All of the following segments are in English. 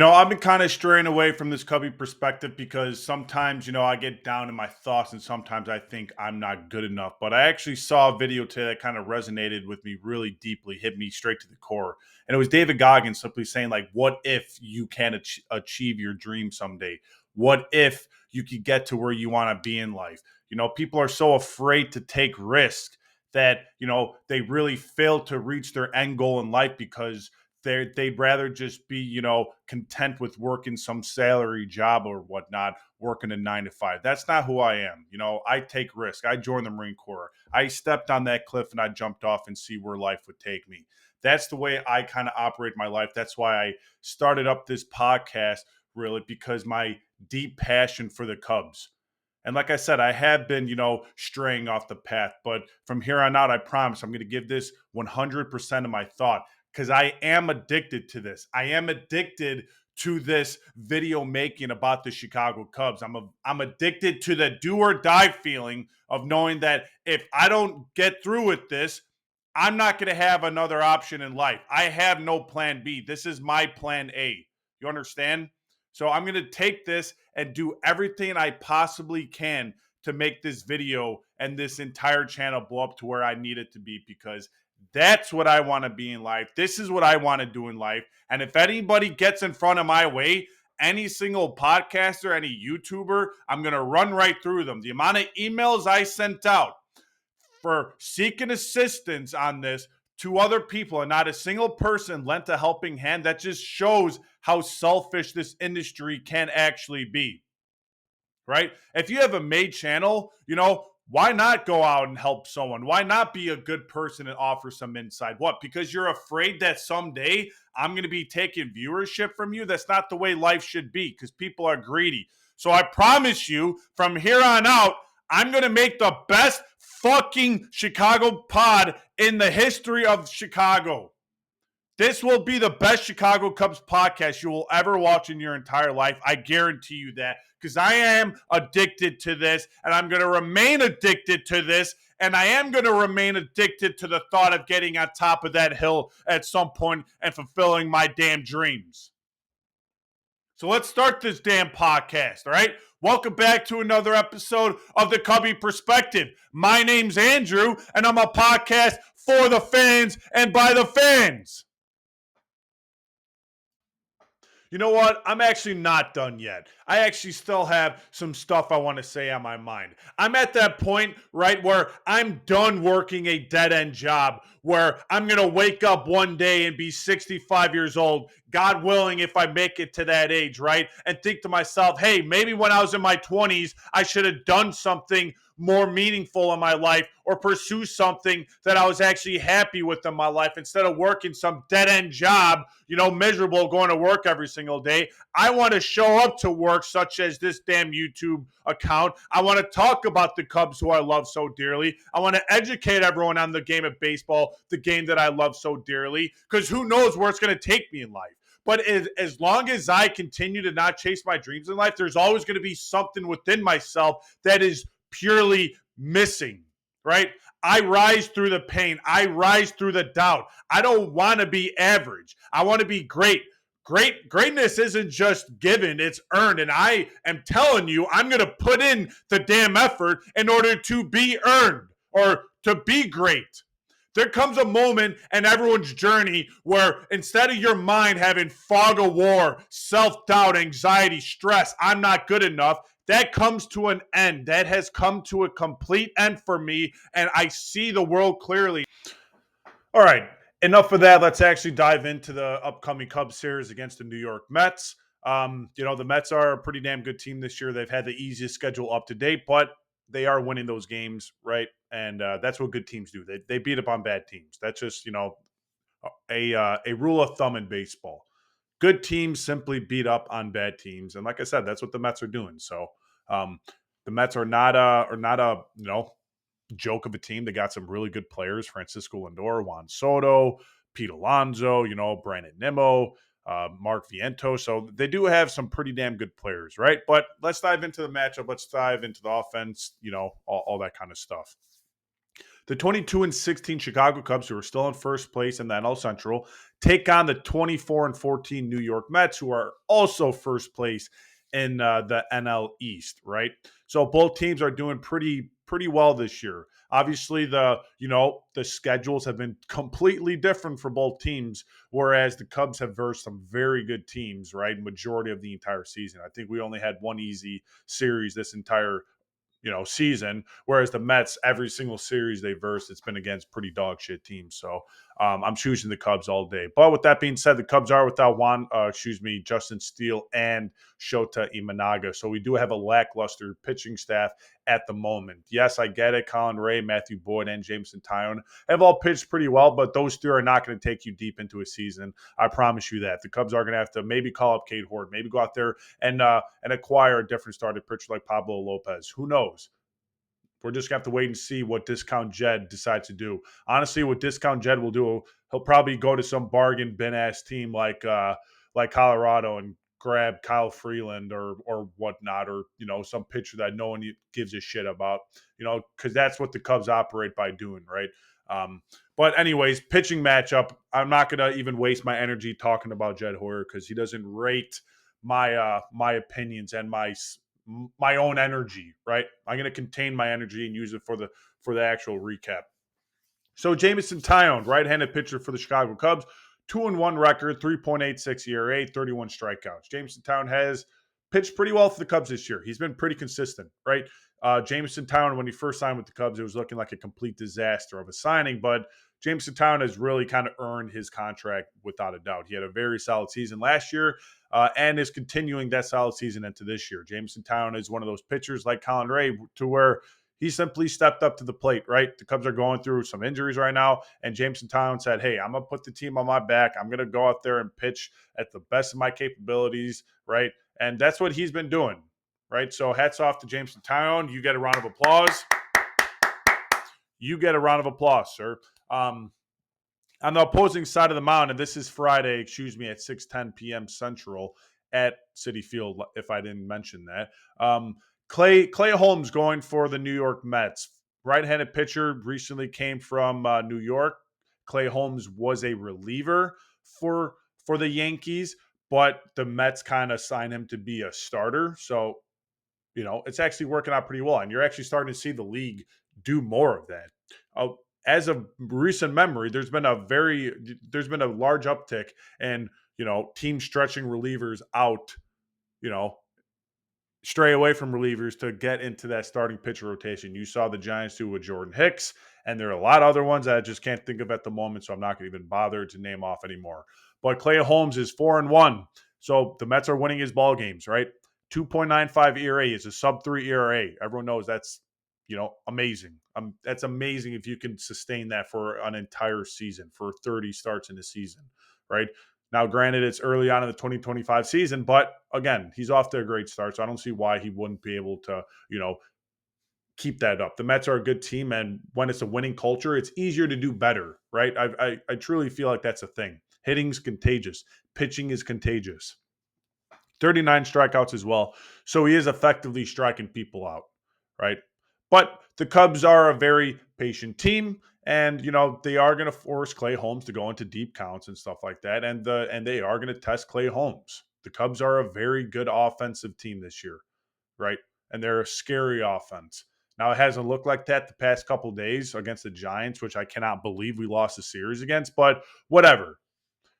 I've been kind of straying away from this Cubby perspective because sometimes, I get down in my thoughts and sometimes I think I'm not good enough. But I actually saw a video today that kind of resonated with me really deeply, hit me straight to the core. And it was David Goggins simply saying, like, what if you can achieve your dream someday? What if you could get to where you want to be in life? People are so afraid to take risks that, they really fail to reach their end goal in life because they'd rather just be content with working some salary job or whatnot, working a 9 to 5. That's not who I am. I take risk. I joined the Marine Corps. I stepped on that cliff and I jumped off and see where life would take me. That's the way I kind of operate my life. That's why I started up this podcast, really, because my deep passion for the Cubs. And like I said, I have been, straying off the path. But from here on out, I promise I'm going to give this 100% of my thought because I am addicted to this. I am addicted to this video making about the Chicago Cubs. I'm addicted to the do or die feeling of knowing that if I don't get through with this, I'm not going to have another option in life. I have no plan B. This is my plan A. You understand? So I'm going to take this and do everything I possibly can to make this video and this entire channel blow up to where I need it to be because that's what I want to be in life. This is what I want to do in life. And if anybody gets in front of my way, any single podcaster, any YouTuber, I'm going to run right through them. The amount of emails I sent out for seeking assistance on this to other people and not a single person lent a helping hand, that just shows how selfish this industry can actually be, right? If you have a made channel, why not go out and help someone? Why not be a good person and offer some insight? What? Because you're afraid that someday I'm going to be taking viewership from you? That's not the way life should be because people are greedy. So I promise you, from here on out, I'm going to make the best fucking Chicago pod in the history of Chicago. This will be the best Chicago Cubs podcast you will ever watch in your entire life. I guarantee you that because I am addicted to this and I'm going to remain addicted to this. And I am going to remain addicted to the thought of getting on top of that hill at some point and fulfilling my damn dreams. So let's start this damn podcast, all right? Welcome back to another episode of the Cubby Perspective. My name's Andrew, and I'm a podcast for the fans and by the fans. You know what? I'm actually not done yet. I actually still have some stuff I want to say on my mind. I'm at that point, right, where I'm done working a dead end job where I'm going to wake up one day and be 65 years old, God willing, if I make it to that age, right? And think to myself, hey, maybe when I was in my 20s, I should have done something more meaningful in my life or pursue something that I was actually happy with in my life instead of working some dead end job, miserable going to work every single day. I want to show up to work, such as this damn YouTube account. I want to talk about the Cubs, who I love so dearly. I want to educate everyone on the game of baseball, the game that I love so dearly, because who knows where it's going to take me in life. But as long as I continue to not chase my dreams in life, there's always going to be something within myself that is purely missing, right? I rise through the pain. I rise through the doubt. I don't want to be average. I want to be great. Greatness isn't just given, it's earned. And I am telling you, I'm going to put in the damn effort in order to be earned or to be great. There comes a moment in everyone's journey where instead of your mind having fog of war, self-doubt, anxiety, stress, I'm not good enough, that comes to an end. That has come to a complete end for me, and I see the world clearly. All right, enough of that. Let's actually dive into the upcoming Cubs series against the New York Mets. The Mets are a pretty damn good team this year. They've had the easiest schedule up to date, but they are winning those games, right? And that's what good teams do. They beat up on bad teams. That's just a rule of thumb in baseball. Good teams simply beat up on bad teams, and like I said, that's what the Mets are doing. So the Mets are not a joke of a team. They got some really good players: Francisco Lindor, Juan Soto, Pete Alonso, Brandon Nimmo, Mark Vientos. So they do have some pretty damn good players, right? But let's dive into the matchup. Let's dive into the offense, all that kind of stuff. The 22-16 Chicago Cubs, who are still in first place in the NL Central, take on the 24-14 New York Mets, who are also first place in the NL East. Right, so both teams are doing pretty well this year. Obviously, the schedules have been completely different for both teams, whereas the Cubs have versed some very good teams. Right, majority of the entire season. I think we only had one easy series this entire season. Whereas the Mets, every single series they versed, it's been against pretty dog shit teams. So I'm choosing the Cubs all day. But with that being said, the Cubs are without Justin Steele and Shota Imanaga. So we do have a lackluster pitching staff at the moment. Yes, I get it. Colin Ray, Matthew Boyd, and Jameson Tyone have all pitched pretty well, but those three are not going to take you deep into a season. I promise you that. The Cubs are going to have to maybe call up Cade Horton, maybe go out there and acquire a different starting pitcher like Pablo Lopez. Who knows? We're just going to have to wait and see what Discount Jed decides to do. Honestly, what Discount Jed will do, he'll probably go to some bargain bin ass team like Colorado and grab Kyle Freeland or whatnot, or some pitcher that no one gives a shit about, because that's what the Cubs operate by doing, right? But anyways, pitching matchup. I'm not gonna even waste my energy talking about Jed Hoyer because he doesn't rate my opinions and my own energy, right? I'm going to contain my energy and use it for the actual recap. So Jameson Tyone, right-handed pitcher for the Chicago Cubs, 2-1 record, 3.86 ERA, 31 strikeouts. Jameson Tyone has pitched pretty well for the Cubs this year. He's been pretty consistent, right? Jameson Tyone, when he first signed with the Cubs, it was looking like a complete disaster of a signing, but Jameson Tyone has really kind of earned his contract without a doubt. He had a very solid season last year and is continuing that solid season into this year. Jameson Tyone is one of those pitchers like Colin Ray to where he simply stepped up to the plate, right? The Cubs are going through some injuries right now, and Jameson Tyone said, hey, I'm going to put the team on my back. I'm going to go out there and pitch at the best of my capabilities, right? And that's what he's been doing, right? So hats off to Jameson Tyone. You get a round of applause. You get a round of applause, sir. On the opposing side of the mound, and this is Friday, at 6:10 p.m. Central at Citi Field, if I didn't mention that. Clay Holmes going for the New York Mets. Right-handed pitcher, recently came from New York. Clay Holmes was a reliever for the Yankees, but the Mets kind of signed him to be a starter. So, it's actually working out pretty well. And you're actually starting to see the league do more of that. As of recent memory, there's been a large uptick in, teams stretching relievers out, stray away from relievers to get into that starting pitcher rotation. You saw the Giants do with Jordan Hicks, and there are a lot of other ones that I just can't think of at the moment, so I'm not going to even bother to name off anymore. But Clay Holmes is 4-1, so the Mets are winning his ball games, right? 2.95 ERA is a sub-3 ERA. Everyone knows that's, amazing. That's amazing if you can sustain that for an entire season, for 30 starts in a season, right? Now, granted, it's early on in the 2025 season, but again, he's off to a great start, so I don't see why he wouldn't be able to, keep that up. The Mets are a good team, and when it's a winning culture, it's easier to do better, right? I truly feel like that's a thing. Hitting's contagious. Pitching is contagious. 39 strikeouts as well, so he is effectively striking people out, right? But the Cubs are a very patient team, and they are going to force Clay Holmes to go into deep counts and stuff like that, and they are going to test Clay Holmes. The Cubs are a very good offensive team this year, right? And they're a scary offense. Now it hasn't looked like that the past couple of days against the Giants, which I cannot believe we lost the series against, but whatever.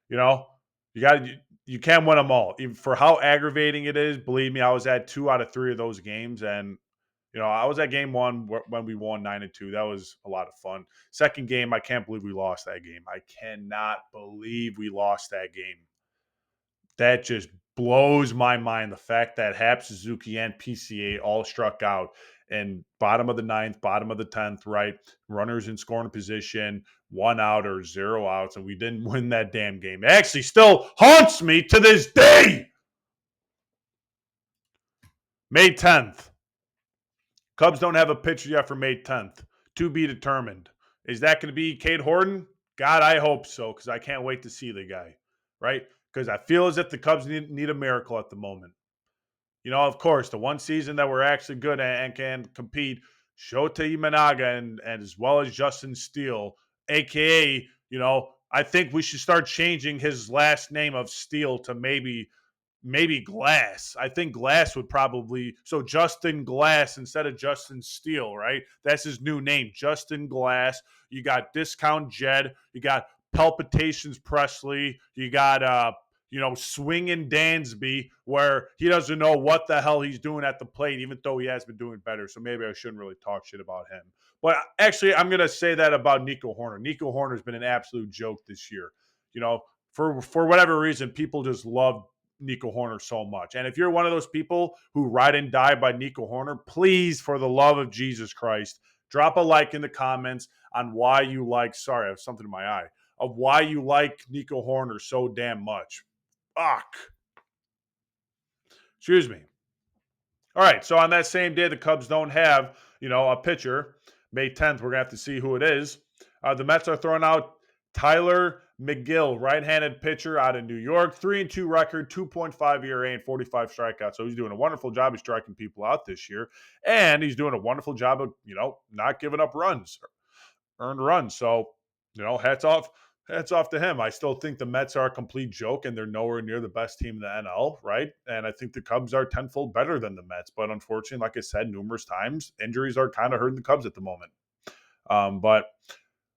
You know, you can't win them all. Even for how aggravating it is, believe me, I was at 2 out of 3 of those games, and I was at game 1 when we won 9-2. That was a lot of fun. Second game, I can't believe we lost that game. I cannot believe we lost that game. That just blows my mind. The fact that Hap, Suzuki, and PCA all struck out in bottom of the 9th, bottom of the 10th, right? Runners in scoring position, 1 out or 0 outs, and we didn't win that damn game. It actually still haunts me to this day. May 10th. Cubs don't have a pitcher yet for May 10th. To be determined. Is that going to be Cade Horton? God, I hope so, because I can't wait to see the guy, right? Because I feel as if the Cubs need a miracle at the moment. Of course, the one season that we're actually good at and can compete, Shota Imanaga and as well as Justin Steele, aka, I think we should start changing his last name of Steele to maybe Glass. I think Glass would probably so Justin Glass instead of Justin Steele, right? That's his new name, Justin Glass. You got Discount Jed, you got Palpitations Presley, you got swinging Dansby, where he doesn't know what the hell he's doing at the plate, even though he has been doing better. So maybe I shouldn't really talk shit about him. But actually, I'm gonna say that about Nico Horner. Nico Horner's been an absolute joke this year. You know, for whatever reason, people just love Nico Horner so much. And if you're one of those people who ride and die by Nico Horner, please, for the love of Jesus Christ, drop a like in the comments on why you like. Sorry, I have something in my eye. Of why you like Nico Horner so damn much. Fuck. Excuse me. All right. So on that same day, the Cubs don't have, a pitcher. May 10th, we're going to have to see who it is. The Mets are throwing out Tyler McGill, right-handed pitcher out of New York, 3-2 record, 2.5 ERA, and 45 strikeouts. So he's doing a wonderful job of striking people out this year, and he's doing a wonderful job of not giving up runs, earned runs. So hats off to him. I still think the Mets are a complete joke, and they're nowhere near the best team in the NL, right? And I think the Cubs are tenfold better than the Mets. But unfortunately, like I said numerous times, injuries are kind of hurting the Cubs at the moment. But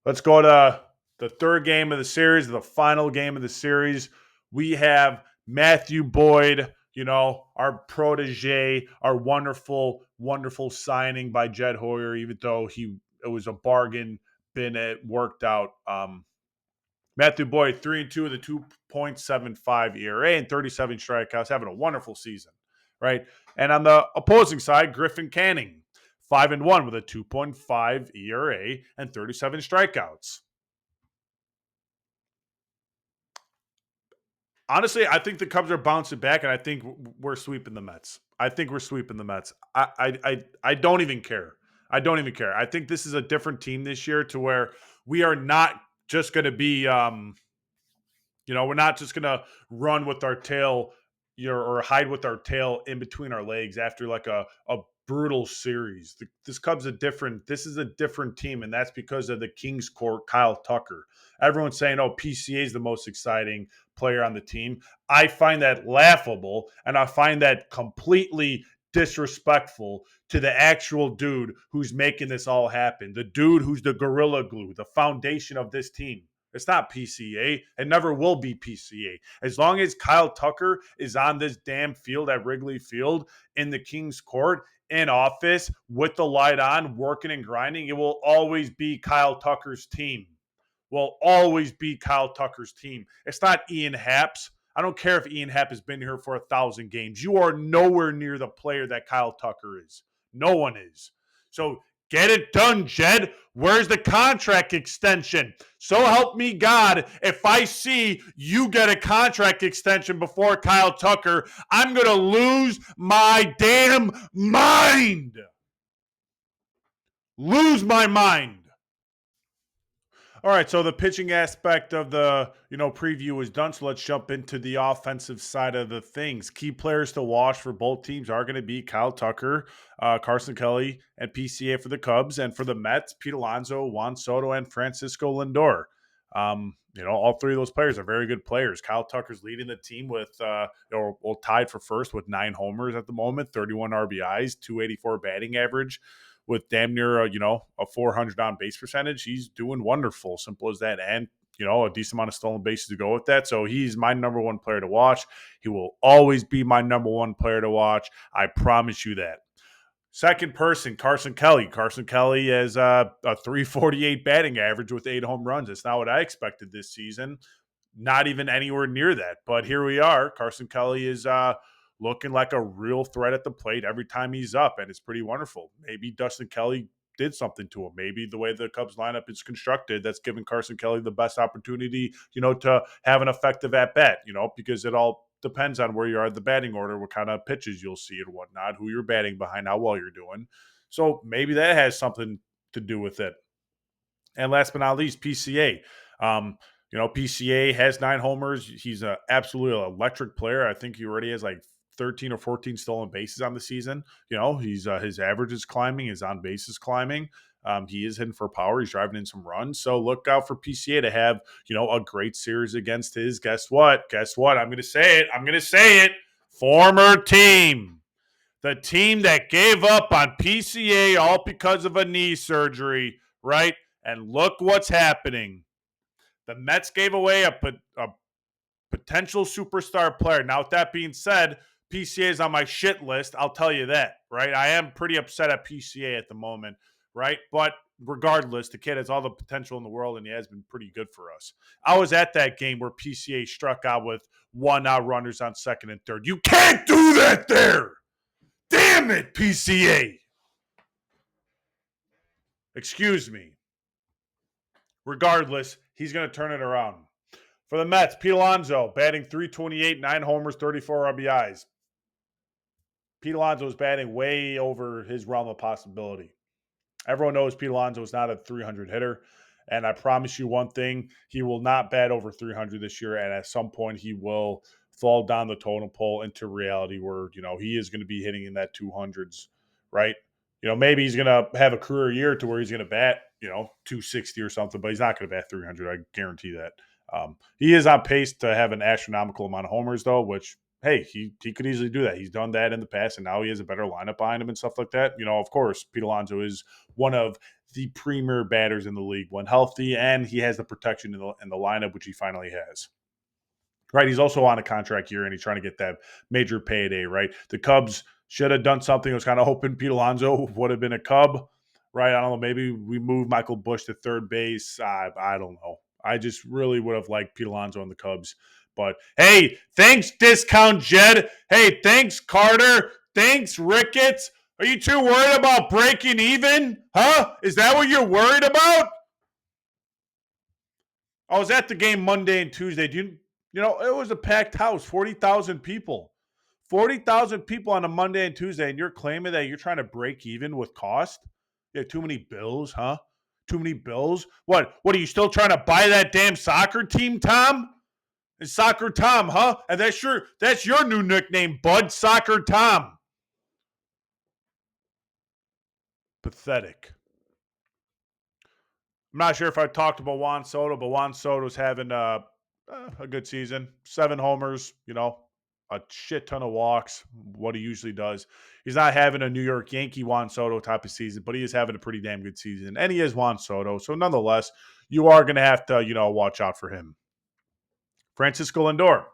let's go to the third game of the series, the final game of the series. We have Matthew Boyd, our protege, our wonderful, wonderful signing by Jed Hoyer, even though it was a bargain, worked out. Matthew Boyd, 3-2 with a 2.75 ERA and 37 strikeouts, having a wonderful season, right? And on the opposing side, Griffin Canning, 5-1 with a 2.5 ERA and 37 strikeouts. Honestly, I think the Cubs are bouncing back, and I think we're sweeping the Mets. I don't even care. I don't even care. I think this is a different team this year, to where we are not just going to be, we're not just going to run with our tail, or hide with our tail in between our legs after like a brutal series. This is a different team, and that's because of the Kings Court, Kyle Tucker. Everyone's saying, PCA is the most exciting player on the team. I find that laughable, and I find that completely disrespectful to the actual dude who's making this all happen. The dude who's the gorilla glue, the foundation of this team. It's not PCA. It never will be PCA. As long as Kyle Tucker is on this damn field at Wrigley Field in the King's Court, in office, with the light on, working and grinding, it will always be Kyle Tucker's team. Will always be Kyle Tucker's team. It's not Ian Happ's. I don't care if Ian Happ has been here for 1,000 games. You are nowhere near the player that Kyle Tucker is. No one is. So get it done, Jed. Where's the contract extension? So help me God, if I see you get a contract extension before Kyle Tucker, I'm going to lose my damn mind. Lose my mind. All right, so the pitching aspect of the preview is done. So let's jump into the offensive side of the things. Key players to watch for both teams are going to be Kyle Tucker, Carson Kelly, and PCA for the Cubs, and for the Mets, Pete Alonso, Juan Soto, and Francisco Lindor. All three of those players are very good players. Kyle Tucker's leading the team with, tied for first with 9 homers at the moment, 31 RBIs, 284 batting average, with damn near a 400 on base percentage. He's doing wonderful. Simple as that. And a decent amount of stolen bases to go with that. So he's my number one player to watch. He will always be my number one player to watch. I promise you that. Second person, Carson Kelly. Carson Kelly has a 348 batting average with 8 home runs. It's not what I expected this season. Not even anywhere near that. But here we are. Carson Kelly is looking like a real threat at the plate every time he's up, and it's pretty wonderful. Maybe Dustin Kelly did something to him. Maybe the way the Cubs lineup is constructed, that's giving Carson Kelly the best opportunity, to have an effective at-bat, because it all depends on where you are at the batting order, what kind of pitches you'll see and whatnot, who you're batting behind, how well you're doing. So maybe that has something to do with it. And last but not least, PCA. PCA has 9 homers. He's an absolutely electric player. I think he already has like 13 or 14 stolen bases on the season. He's his average is climbing, his on base is climbing. He is hitting for power. He's driving in some runs. So look out for PCA to have, a great series against his, guess what? Guess what? I'm going to say it. I'm going to say it. Former team. The team that gave up on PCA all because of a knee surgery, right? And look what's happening. The Mets gave away a potential superstar player. Now, with that being said, PCA is on my shit list. I'll tell you that, right? I am pretty upset at PCA at the moment, right? But regardless, the kid has all the potential in the world, and he has been pretty good for us. I was at that game where PCA struck out with 1-out runners on second and third. You can't do that there. Damn it, PCA. Excuse me. Regardless, he's going to turn it around. For the Mets, Pete Alonso batting .328, 9 homers, 34 RBIs. Pete Alonso is batting way over his realm of possibility. Everyone knows Pete Alonso is not a 300 hitter. And I promise you one thing, he will not bat over 300 this year. And at some point, he will fall down the totem pole into reality where, he is going to be hitting in that 200s, right? Maybe he's going to have a career year to where he's going to bat, 260 or something, but he's not going to bat 300. I guarantee that. He is on pace to have an astronomical amount of homers, though, which, hey, he could easily do that. He's done that in the past, and now he has a better lineup behind him and stuff like that. Of course, Pete Alonso is one of the premier batters in the league when healthy, and he has the protection in the lineup, which he finally has. Right, he's also on a contract year, and he's trying to get that major payday, right? The Cubs should have done something. I was kind of hoping Pete Alonso would have been a Cub, right? I don't know, maybe we move Michael Busch to third base. I don't know. I just really would have liked Pete Alonso on the Cubs. But, hey, thanks, Discount Jed. Hey, thanks, Carter. Thanks, Ricketts. Are you too worried about breaking even? Huh? Is that what you're worried about? I was at the game Monday and Tuesday. It was a packed house, 40,000 people. 40,000 people on a Monday and Tuesday, and you're claiming that you're trying to break even with cost? You have too many bills, huh? Too many bills? What are you still trying to buy that damn soccer team, Tom? It's Soccer Tom, huh? And that's your new nickname, Bud, Soccer Tom. Pathetic. I'm not sure if I talked about Juan Soto, but Juan Soto's having a good season. 7 homers, a shit ton of walks, what he usually does. He's not having a New York Yankee Juan Soto type of season, but he is having a pretty damn good season. And he is Juan Soto. So nonetheless, you are going to have to, watch out for him. Francisco Lindor,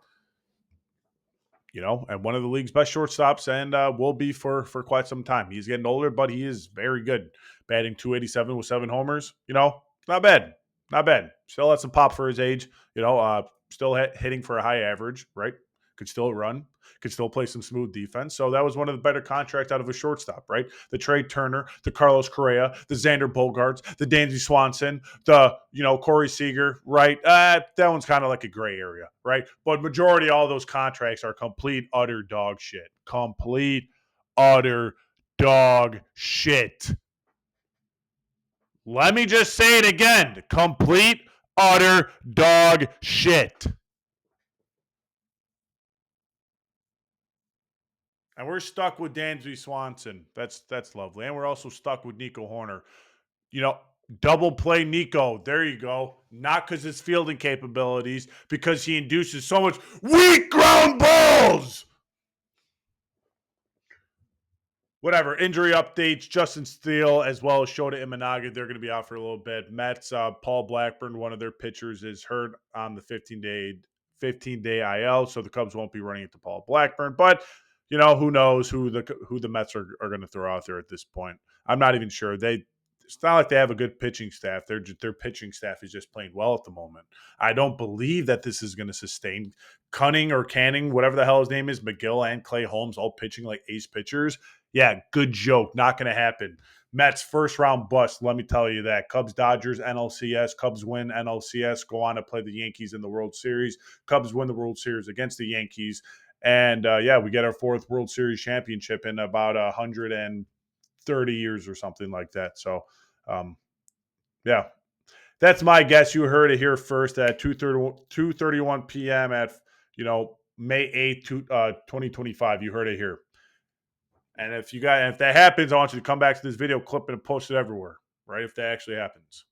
and one of the league's best shortstops and will be for quite some time. He's getting older, but he is very good. Batting .287 with 7 homers, not bad. Not bad. Still has some pop for his age, still hitting for a high average, right? Could still run, could still play some smooth defense. So that was one of the better contracts out of a shortstop, right? The Trey Turner, the Carlos Correa, the Xander Bogaerts, the Dansby Swanson, the, Corey Seager, right? That one's kind of like a gray area, right? But majority of all those contracts are complete, utter dog shit. Complete, utter dog shit. Let me just say it again. Complete, utter dog shit. And we're stuck with Dansby Swanson. That's lovely. And we're also stuck with Nico Hoerner. Double play Nico. There you go. Not because his fielding capabilities, because he induces so much weak ground balls. Whatever. Injury updates. Justin Steele as well as Shota Imanaga. They're going to be out for a little bit. Mets, Paul Blackburn, one of their pitchers, is hurt on the 15-day IL, so the Cubs won't be running into Paul Blackburn. But who knows who the Mets are going to throw out there at this point. I'm not even sure. It's not like they have a good pitching staff. Their pitching staff is just playing well at the moment. I don't believe that this is going to sustain. Cunning or Canning, whatever the hell his name is, McGill and Clay Holmes all pitching like ace pitchers. Yeah, good joke. Not going to happen. Mets first round bust. Let me tell you that. Cubs, Dodgers, NLCS. Cubs win NLCS. Go on to play the Yankees in the World Series. Cubs win the World Series against the Yankees. And we get our 4th World Series championship in about 130 years or something like that. So, that's my guess. You heard it here first at 2:31 p.m. at May 8th, 2025. You heard it here. And if that happens, I want you to come back to this video, clip it, and post it everywhere. Right? If that actually happens.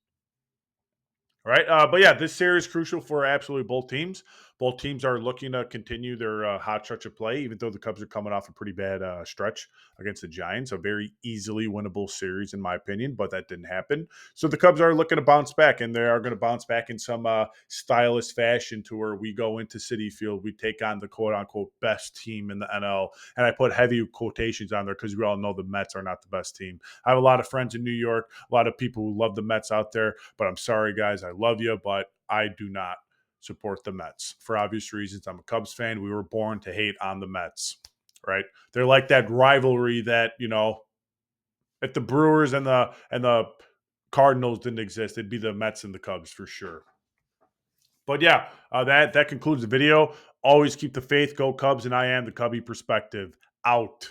All right. But yeah, this series is crucial for absolutely both teams. Both teams are looking to continue their hot stretch of play, even though the Cubs are coming off a pretty bad stretch against the Giants. A very easily winnable series, in my opinion, but that didn't happen. So the Cubs are looking to bounce back, and they are going to bounce back in some stylish fashion to where we go into Citi Field. We take on the quote unquote best team in the NL. And I put heavy quotations on there because we all know the Mets are not the best team. I have a lot of friends in New York, a lot of people who love the Mets out there, but I'm sorry, guys. I love you, but I do not support the Mets for obvious reasons. I'm a Cubs fan. We were born to hate on the Mets, right? They're like that rivalry that, if the Brewers and the Cardinals didn't exist, it'd be the Mets and the Cubs for sure. But yeah, that concludes the video. Always keep the faith, go Cubs, and I am the Cubby Perspective. Out.